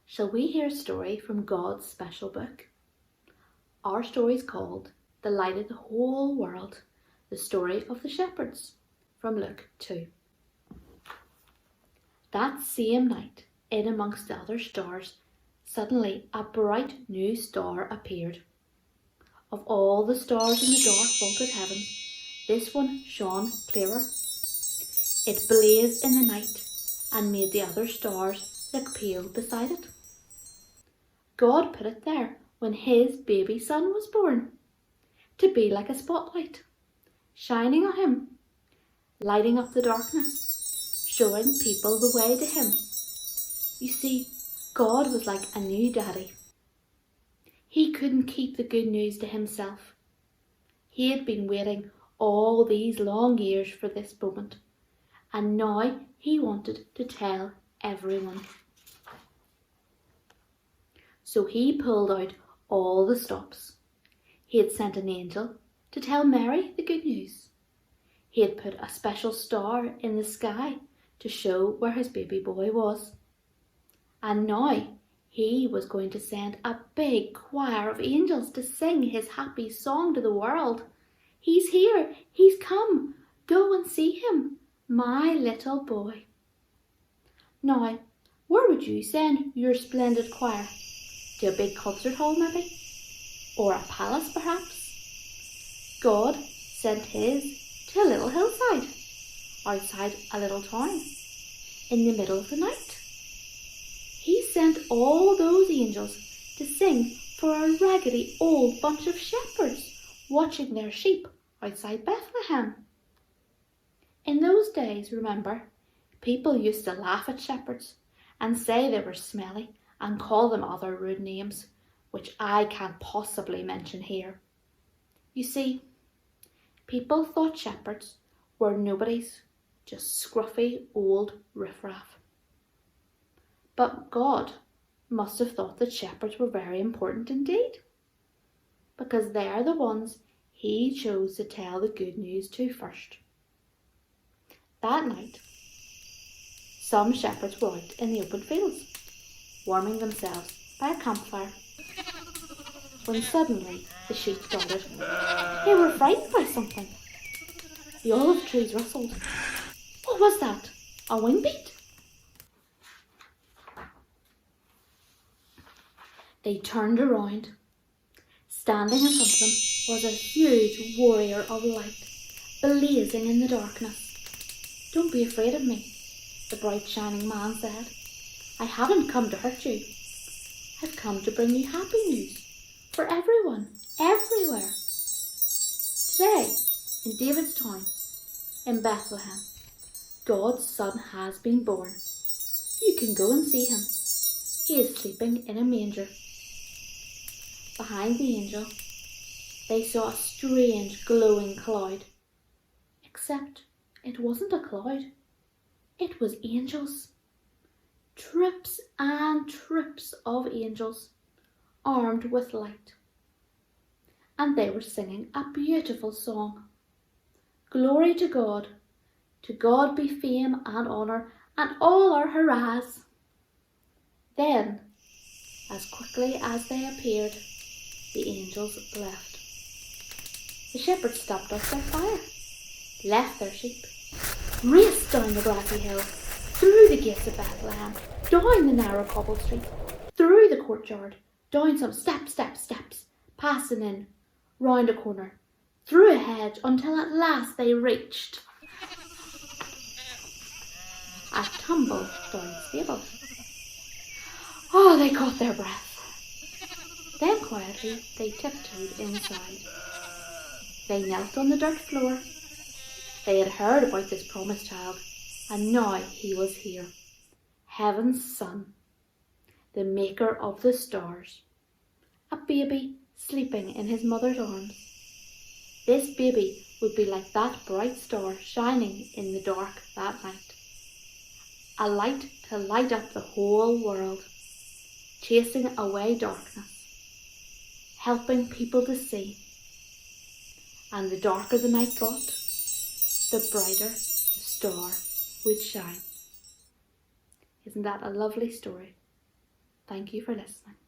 Shall we hear a story from God's special book? Our story is called The Light of the Whole World, the story of the shepherds, from Luke 2. That same night, in amongst the other stars, suddenly a bright new star appeared. Of all the stars in the dark vaulted heavens, this one shone clearer. It blazed in the night and made the other stars look pale beside it. God put it there when his baby son was born, to be like a spotlight, shining on him, lighting up the darkness, showing people the way to him. You see, God was like a new daddy. He couldn't keep the good news to himself. He had been waiting all these long years for this moment, and now he wanted to tell everyone. So he pulled out all the stops. He had sent an angel to tell Mary the good news. He had put a special star in the sky to show where his baby boy was. And now he was going to send a big choir of angels to sing his happy song to the world. He's here, he's come, go and see him, my little boy. Now, where would you send your splendid choir? To a big concert hall maybe? Or a palace perhaps? God sent his to a little hillside, outside a little town, in the middle of the night. He sent all those angels to sing for a raggedy old bunch of shepherds watching their sheep outside Bethlehem. In those days, remember, people used to laugh at shepherds and say they were smelly and call them other rude names, which I can't possibly mention here. You see, people thought shepherds were nobodies, just scruffy old riffraff. But God must have thought that shepherds were very important indeed, because they're the ones he chose to tell the good news to first. That night, some shepherds were out in the open fields, warming themselves by a campfire, when suddenly the sheep started. They were frightened by something. The olive trees rustled. What was that? A wing beat? They turned around. Standing in front of them was a huge warrior of light, blazing in the darkness. Don't be afraid of me, the bright shining man said. I haven't come to hurt you. I've come to bring you happy news for everyone, everywhere. Today, in David's town, in Bethlehem, God's son has been born. You can go and see him. He is sleeping in a manger. Behind the angel, they saw a strange glowing cloud. Except it wasn't a cloud. It was angels. Trips and trips of angels, armed with light. And they were singing a beautiful song. Glory to God be fame and honour and all our hurrahs. Then, as quickly as they appeared, the angels left. The shepherds stopped off their fire, left their sheep, raced down the grassy hill, through the gates of Bethlehem, down the narrow cobbled street, through the courtyard, down some steps, passing in, round a corner, through a hedge, until at last they reached a tumble down stable. Oh, they caught their breath. Then quietly they tiptoed inside. They knelt on the dirt floor. They had heard about this promised child, and now he was here, heaven's son, the maker of the stars, a baby sleeping in his mother's arms. This baby would be like that bright star shining in the dark that night, a light to light up the whole world, chasing away darkness, helping people to see. And the darker the night got, the brighter the star would shine. Isn't that a lovely story? Thank you for listening.